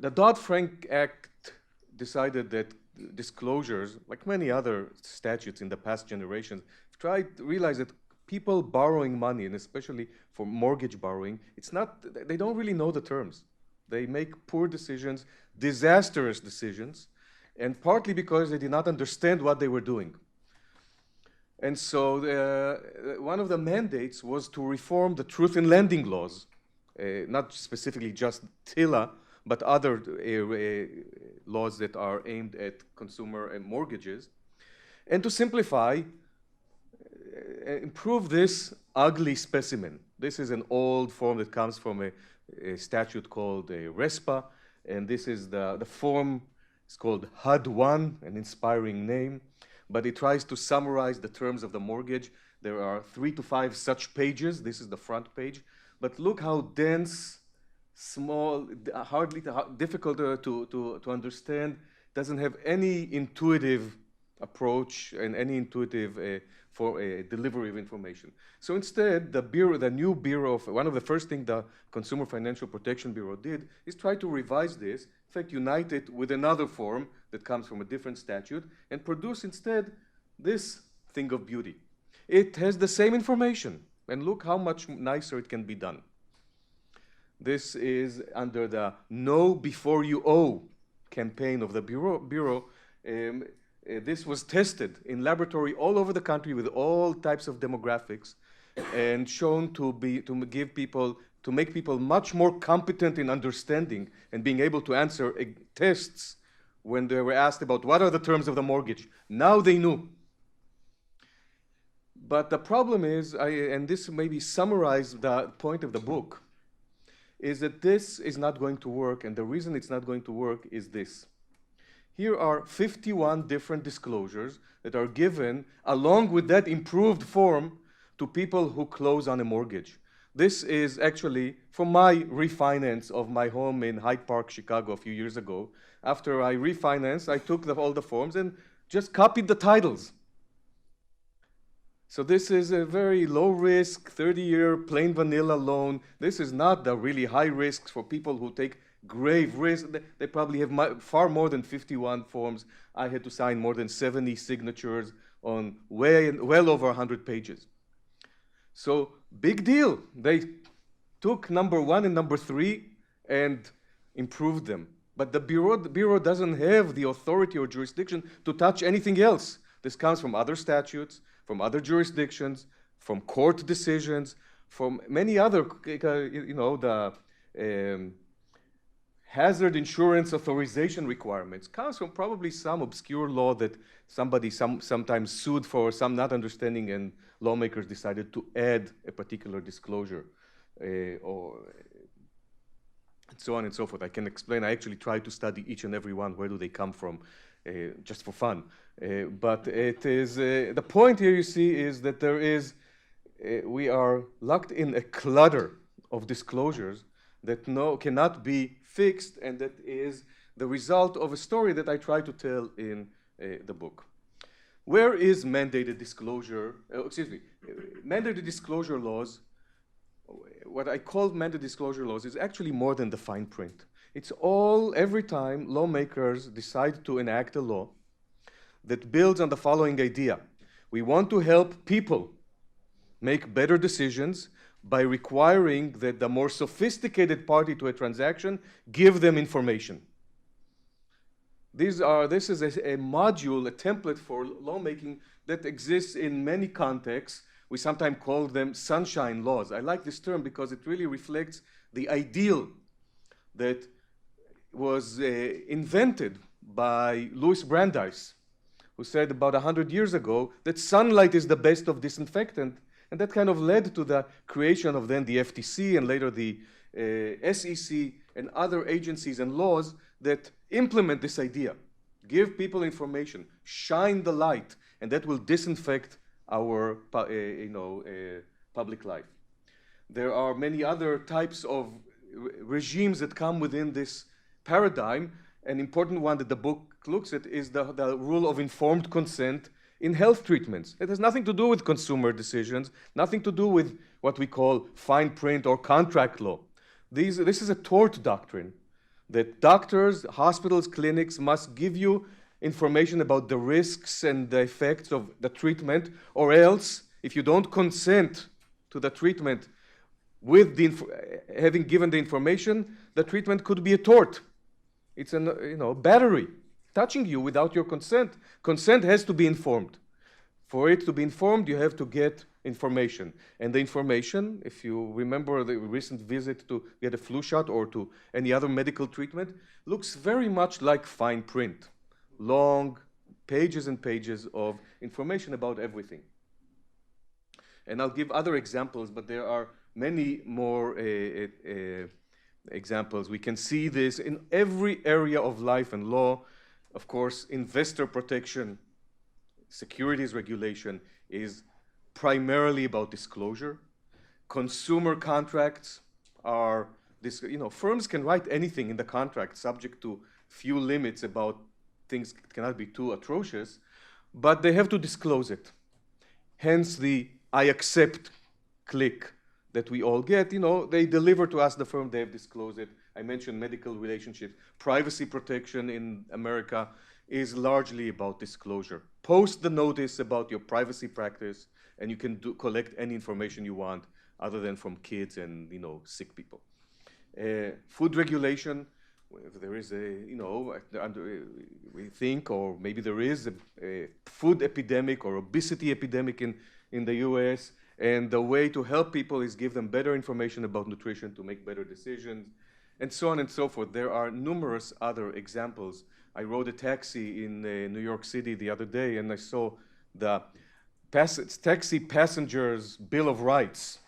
The Dodd-Frank Act decided that disclosures, like many other statutes in the past generations, realize that people borrowing money, and especially for mortgage borrowing, they don't really know the terms. They make poor decisions, disastrous decisions, and partly because they did not understand what they were doing. And so one of the mandates was to reform the truth in lending laws, not specifically just TILA, but other laws that are aimed at consumer mortgages, and to simplify, improve this ugly specimen. This is an old form that comes from a statute called a RESPA, and this is the form. It's called HUD-1, an inspiring name, but it tries to summarize the terms of the mortgage. There are 3 to 5 such pages. This is the front page, but look how dense, small, hardly difficult to understand. Doesn't have any intuitive approach and any intuitive for a delivery of information. So instead, the new bureau, one of the first things the Consumer Financial Protection Bureau did is try to revise this, in fact, unite it with another form that comes from a different statute, and produce instead this thing of beauty. It has the same information, and look how much nicer it can be done. This is under the Know Before You Owe campaign of the Bureau. This was tested in laboratory all over the country with all types of demographics and shown to make people much more competent in understanding and being able to answer tests when they were asked about what are the terms of the mortgage. Now they knew. But the problem is, and this maybe summarizes the point of the book, is that this is not going to work, and the reason it's not going to work is this. Here are 51 different disclosures that are given along with that improved form to people who close on a mortgage. This is actually from my refinance of my home in Hyde Park, Chicago a few years ago. After I refinanced, I took all the forms and just copied the titles. So this is a very low risk, 30-year plain vanilla loan. This is not the really high risks for people who take grave risk. They probably have far more than 51 forms. I had to sign more than 70 signatures on well over 100 pages. So big deal. They took number 1 and number 3 and improved them. But the Bureau doesn't have the authority or jurisdiction to touch anything else. This comes from other statutes, from other jurisdictions, from court decisions, from many other, hazard insurance authorization requirements. Comes from probably some obscure law that somebody sometimes sued for some not understanding, and lawmakers decided to add a particular disclosure, or and so on and so forth. I can explain. I actually try to study each and every one. Where do they come from? Just for fun. But it is, the point here you see is that there is, we are locked in a clutter of disclosures that cannot be fixed, and that is the result of a story that I try to tell in the book. Where is mandated disclosure, mandated disclosure laws? What I call mandated disclosure laws is actually more than the fine print. It's every time lawmakers decide to enact a law that builds on the following idea. We want to help people make better decisions by requiring that the more sophisticated party to a transaction give them information. This is a module, a template for lawmaking that exists in many contexts. We sometimes call them sunshine laws. I like this term because it really reflects the ideal that was invented by Louis Brandeis, who said about 100 years ago that sunlight is the best of disinfectant, and that kind of led to the creation of then the FTC and later the SEC and other agencies and laws that implement this idea. Give people information, shine the light, and that will disinfect our public life. There are many other types of regimes that come within this paradigm. An important one that the book looks at is the rule of informed consent in health treatments. It has nothing to do with consumer decisions, nothing to do with what we call fine print or contract law. This is a tort doctrine that doctors, hospitals, clinics must give you information about the risks and the effects of the treatment, or else, if you don't consent to the treatment with the having given the information, the treatment could be a tort. It's a battery touching you without your consent. Consent has to be informed. For it to be informed, you have to get information. And the information, if you remember the recent visit to get a flu shot or to any other medical treatment, looks very much like fine print. Long pages and pages of information about everything. And I'll give other examples, but there are many more examples. We can see this in every area of life and law. Of course, investor protection, securities regulation is primarily about disclosure. Consumer contracts are this, firms can write anything in the contract subject to few limits about things cannot be too atrocious, but they have to disclose it. Hence the I accept click that we all get. They deliver to us the firm, they have disclosed it. I mentioned medical relationships. Privacy protection in America is largely about disclosure. Post the notice about your privacy practice, and you can collect any information you want other than from kids and sick people. Food regulation, if there is we think, or maybe there is a food epidemic or obesity epidemic in the US, and the way to help people is give them better information about nutrition to make better decisions, and so on and so forth. There are numerous other examples. I rode a taxi in New York City the other day, and I saw the taxi passengers' Bill of Rights.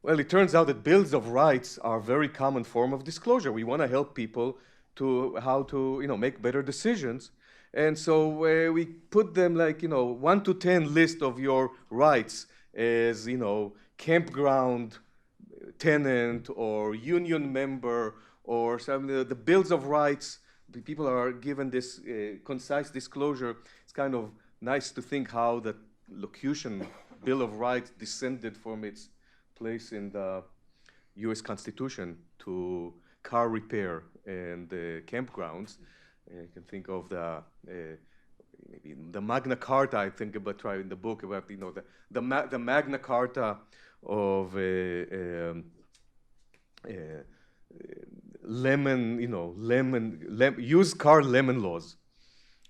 Well, it turns out that bills of rights are a very common form of disclosure. We want to help people to how to make better decisions. And so we put them like 1 to 10 list of your rights as campground tenant or union member or some the bills of rights. People are given this concise disclosure. It's kind of nice to think how the locution Bill of Rights descended from its place in the US Constitution to car repair and campgrounds. You can think of maybe the Magna Carta. I think about trying in the book about the Magna Carta of used car lemon laws,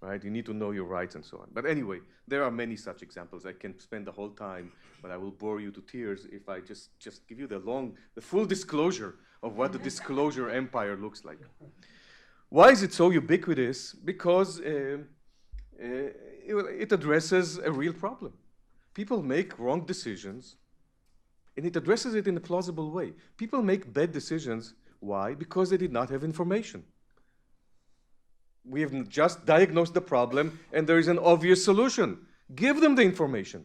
right? You need to know your rights and so on. But anyway, there are many such examples. I can spend the whole time, but I will bore you to tears if I just give you the full disclosure of what the disclosure empire looks like. Why is it so ubiquitous? Because it addresses a real problem. People make wrong decisions, and it addresses it in a plausible way. People make bad decisions. Why? Because they did not have information. We have just diagnosed the problem, and there is an obvious solution. Give them the information.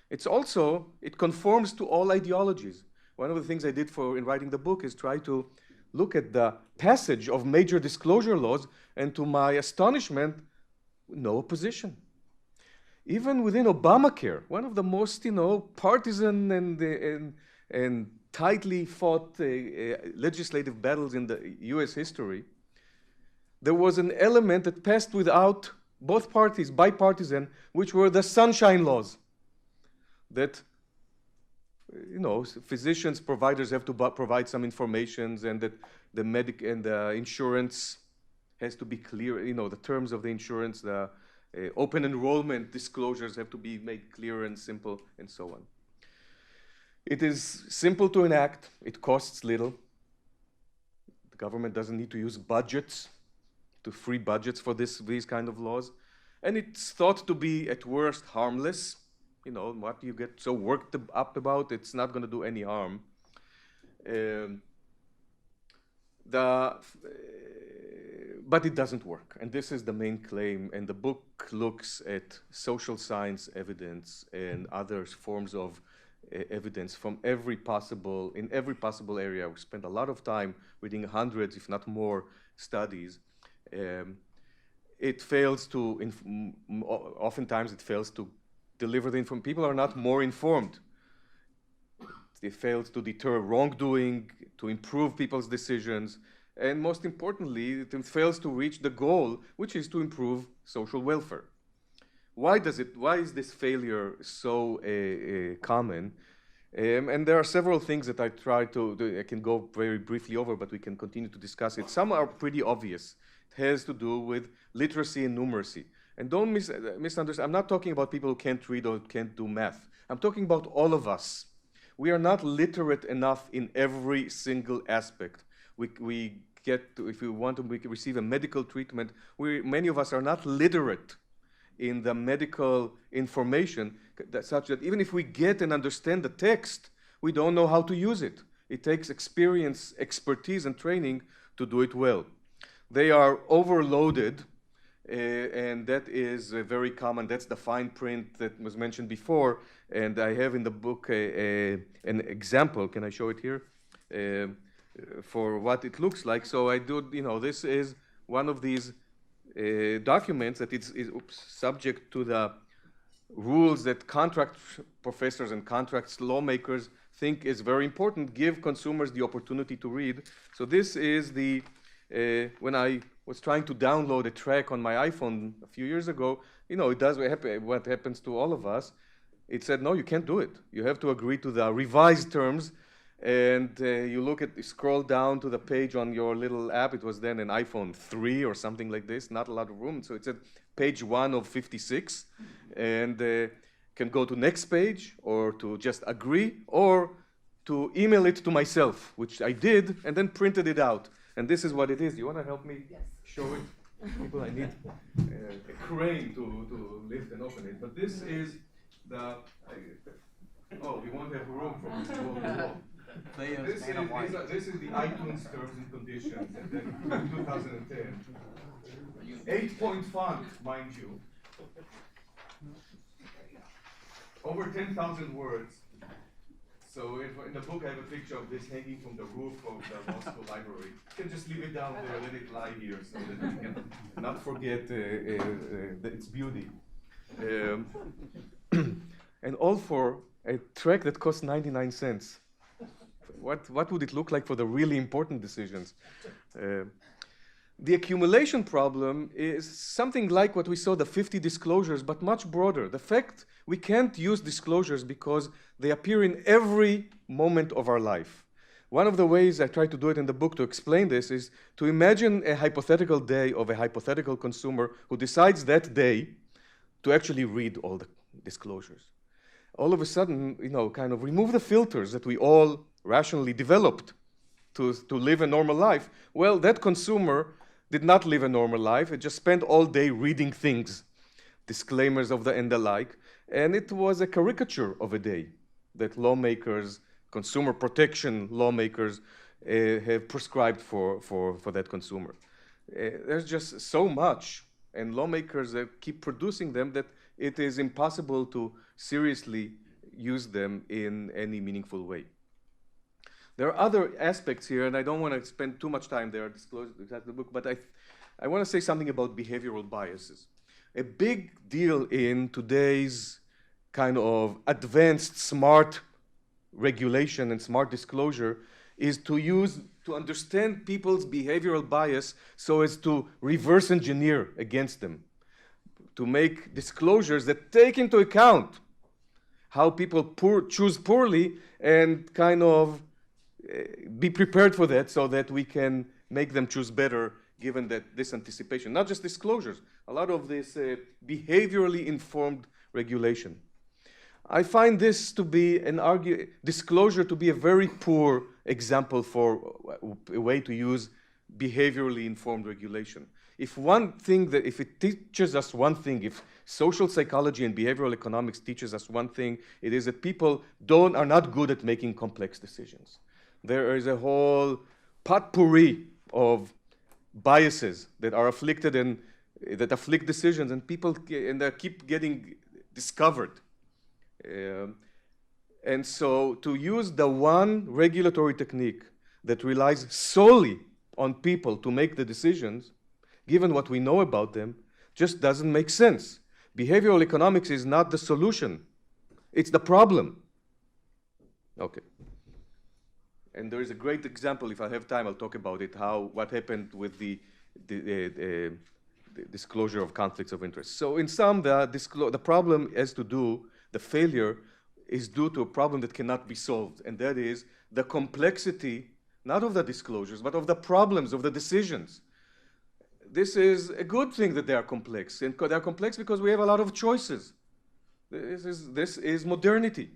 It conforms to all ideologies. One of the things I did in writing the book is try to look at the passage of major disclosure laws, and to my astonishment, no opposition. Even within Obamacare, one of the most partisan and tightly fought legislative battles in the US history, there was an element that passed without both parties, bipartisan, which were the sunshine laws. That physicians, providers have to provide some information, and that the insurance has to be clear. The terms of the insurance, the open enrollment disclosures have to be made clear and simple, and so on. It is simple to enact. It costs little. The government doesn't need to use free budgets for these kind of laws, and it's thought to be at worst harmless. What you get so worked up about, it's not going to do any harm. But it doesn't work, and this is the main claim. And the book looks at social science evidence and other forms of evidence from in every possible area. We spent a lot of time reading hundreds, if not more, studies. It fails to, oftentimes it fails to deliver the information. People are not more informed. It fails to deter wrongdoing, to improve people's decisions, and most importantly, it fails to reach the goal, which is to improve social welfare. Why is this failure so common? And there are several things that I can go very briefly over, but we can continue to discuss it. Some are pretty obvious. It has to do with literacy and numeracy. And don't misunderstand, I'm not talking about people who can't read or can't do math. I'm talking about all of us. We are not literate enough in every single aspect. We get to, if we want to receive a medical treatment, many of us are not literate in the medical information, such that even if we get and understand the text, we don't know how to use it. It takes experience, expertise, and training to do it well. They are overloaded, and that is very common. That's the fine print that was mentioned before, and I have in the book an example. Can I show it here? For what it looks like. So I do, this is one of these documents that is subject to the rules that contract professors and contracts lawmakers think is very important, give consumers the opportunity to read. So this is the, when I was trying to download a track on my iPhone a few years ago, it does what happens to all of us. It said, no, you can't do it. You have to agree to the revised terms. And you scroll down to the page on your little app. It was then an iPhone 3 or something like this, not a lot of room. So it said page 1 of 56. And can go to next page, or to just agree, or to email it to myself, which I did, and then printed it out. And this is what it is. Do you want to help me show it? People, I need a crane to lift and open it. But this is the... we won't have room for wall to wall. This is the iTunes terms and conditions, and then 2010. 8-point font, mind you. Over 10,000 words. So in the book I have a picture of this hanging from the roof of the law school library. You can just leave it down there, let it lie here, so that we can not forget its beauty. And all for a track that costs 99 cents. What would it look like for the really important decisions? The accumulation problem is something like what we saw, the 50 disclosures, but much broader. The fact we can't use disclosures because they appear in every moment of our life. One of the ways I try to do it in the book to explain this is to imagine a hypothetical day of a hypothetical consumer who decides that day to actually read all the disclosures. All of a sudden, kind of remove the filters that we all rationally developed to live a normal life. Well, that consumer did not live a normal life. It just spent all day reading things, disclaimers and the like, and it was a caricature of a day that lawmakers, consumer protection lawmakers, have prescribed for that consumer. There's just so much, and lawmakers keep producing them, that it is impossible to seriously use them in any meaningful way. There are other aspects here, and I don't want to spend too much time there disclosing exactly the book, but I want to say something about behavioral biases. A big deal in today's kind of advanced smart regulation and smart disclosure is to understand people's behavioral bias so as to reverse engineer against them, to make disclosures that take into account how people choose poorly, and kind of be prepared for that so that we can make them choose better given that this anticipation, not just disclosures, a lot of this behaviorally informed regulation. I find this to be disclosure to be a very poor example for a way to use behaviorally informed regulation. If it teaches us one thing, if social psychology and behavioral economics teaches us one thing, it is that people are not good at making complex decisions. There is a whole potpourri of biases that are afflicted and that afflict decisions, and people keep getting discovered. And so to use the one regulatory technique that relies solely on people to make the decisions, given what we know about them, just doesn't make sense. Behavioral economics is not the solution. It's the problem. Okay. And there is a great example, if I have time, I'll talk about it, what happened with the disclosure of conflicts of interest. So in sum, the problem has to do, the failure is due to a problem that cannot be solved, and that is the complexity, not of the disclosures, but of the problems, of the decisions. This is a good thing that they are complex, and they are complex because we have a lot of choices. This is modernity.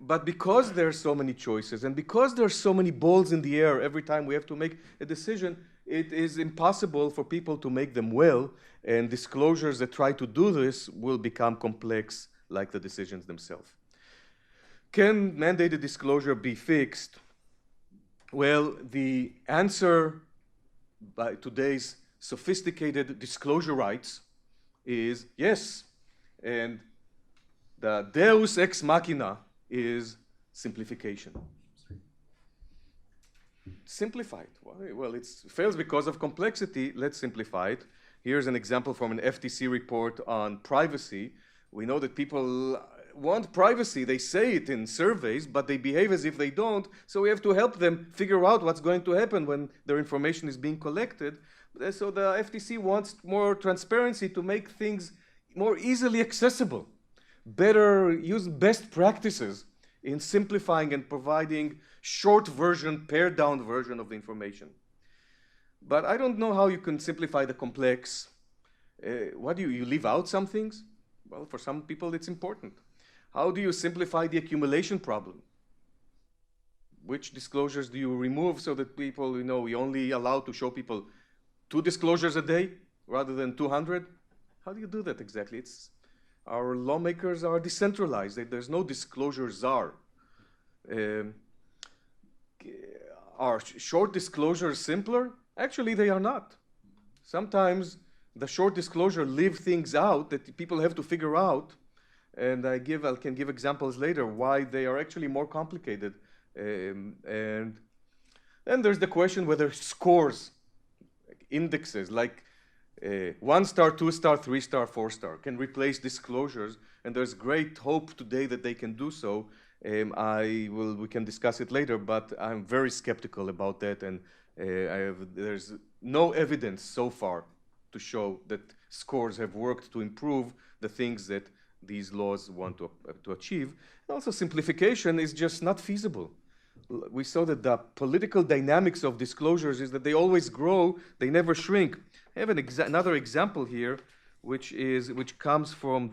But because there are so many choices, and because there are so many balls in the air every time we have to make a decision, it is impossible for people to make them well, and disclosures that try to do this will become complex like the decisions themselves. Can mandated disclosure be fixed? Well, the answer by today's sophisticated disclosure rights is yes. And the deus ex machina is simplification. Simplify it. Well, it fails because of complexity. Let's simplify it. Here's an example from an FTC report on privacy. We know that people want privacy. They say it in surveys, but they behave as if they don't. So we have to help them figure out what's going to happen when their information is being collected. So the FTC wants more transparency to make things more easily accessible. Better use best practices in simplifying and providing short version, pared down version of the information. But I don't know how you can simplify the complex. What do you leave out some things? Well, for some people it's important. How do you simplify the accumulation problem? Which disclosures do you remove so that people, we only allow to show people 2 disclosures a day rather than 200? How do you do that exactly? Our lawmakers are decentralized. There's no disclosure czar. Are short disclosures simpler? Actually, they are not. Sometimes the short disclosure leave things out that people have to figure out, and I can give examples later why they are actually more complicated. And then there's the question whether scores, indexes like 1 star, 2 star, 3 star, 4 star can replace disclosures, and there's great hope today that they can do so. We can discuss it later, but I'm very skeptical about that, and there's no evidence so far to show that scores have worked to improve the things that these laws want to achieve. And also, simplification is just not feasible. We saw that the political dynamics of disclosures is that they always grow, they never shrink. I have another example here, which comes from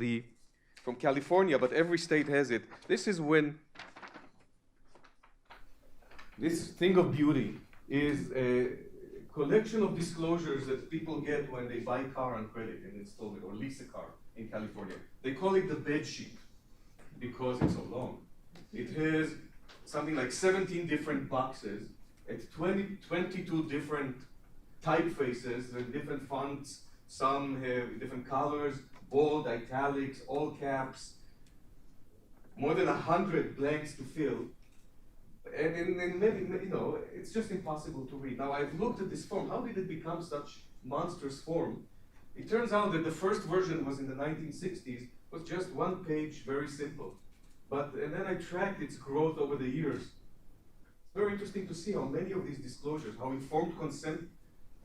California, but every state has it. This is when this thing of beauty is a collection of disclosures that people get when they buy a car on credit and install it, or lease a car in California. They call it the bed sheet because it's so long. It has something like 17 different boxes at 22 different typefaces and different fonts. Some have different colors, bold, italics, all caps, more than 100 blanks to fill. And maybe, it's just impossible to read. Now, I've looked at this form. How did it become such monstrous form? It turns out that the first version was in the 1960s, was just 1 page, very simple. And then I tracked its growth over the years. It's very interesting to see how many of these disclosures, how informed consent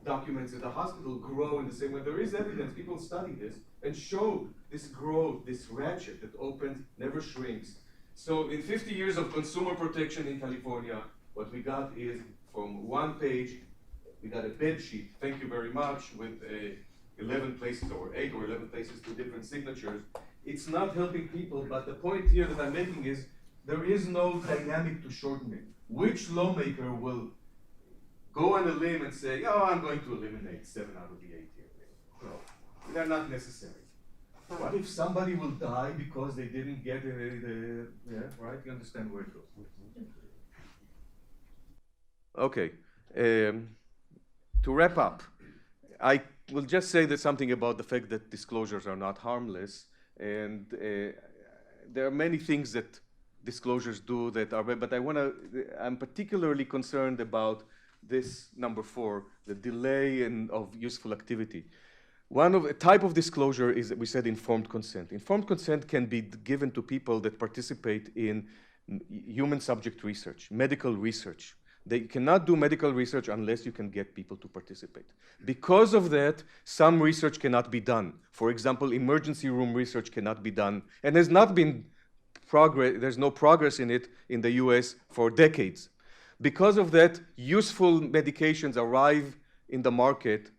documents at the hospital grow in the same way. There is evidence, people study this, and show this growth, this ratchet that opens, never shrinks. So in 50 years of consumer protection in California, what we got is from 1 page, we got a bed sheet, thank you very much, with 11 places, or 8 or 11 places to different signatures. It's not helping people, but the point here that I'm making is there is no dynamic to shorten it. Which lawmaker will go on a limb and say, I'm going to eliminate 7 out of the 8 here? No, they're not necessary. What if somebody will die because they didn't get right? You understand where it goes. Okay. To wrap up, I will just say that something about the fact that disclosures are not harmless, and there are many things that disclosures do that are, but I'm particularly concerned about this number 4, the delay of useful activity. A type of disclosure is, we said, informed consent. Informed consent can be given to people that participate in human subject research, medical research. They cannot do medical research unless you can get people to participate. Because of that, some research cannot be done. For example, emergency room research cannot be done and has not been progress, there's no progress in it in the US for decades. Because of that, useful medications arrive in the market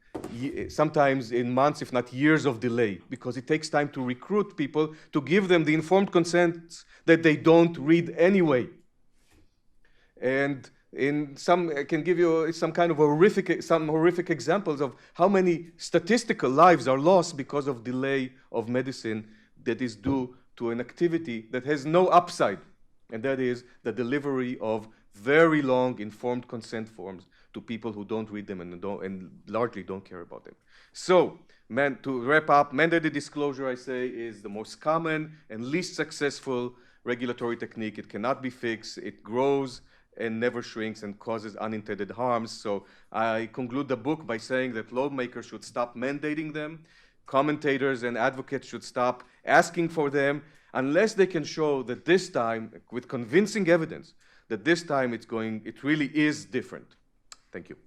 sometimes in months, if not years of delay, because it takes time to recruit people to give them the informed consents that they don't read anyway. And I can give you some kind of horrific examples of how many statistical lives are lost because of delay of medicine that is due to an activity that has no upside, and that is the delivery of very long informed consent forms to people who don't read them and largely don't care about them. So, to wrap up, mandated disclosure, I say, is the most common and least successful regulatory technique. It cannot be fixed. It grows and never shrinks and causes unintended harms. So I conclude the book by saying that lawmakers should stop mandating them. Commentators and advocates should stop asking for them unless they can show that this time, with convincing evidence, that this time it really is different. Thank you.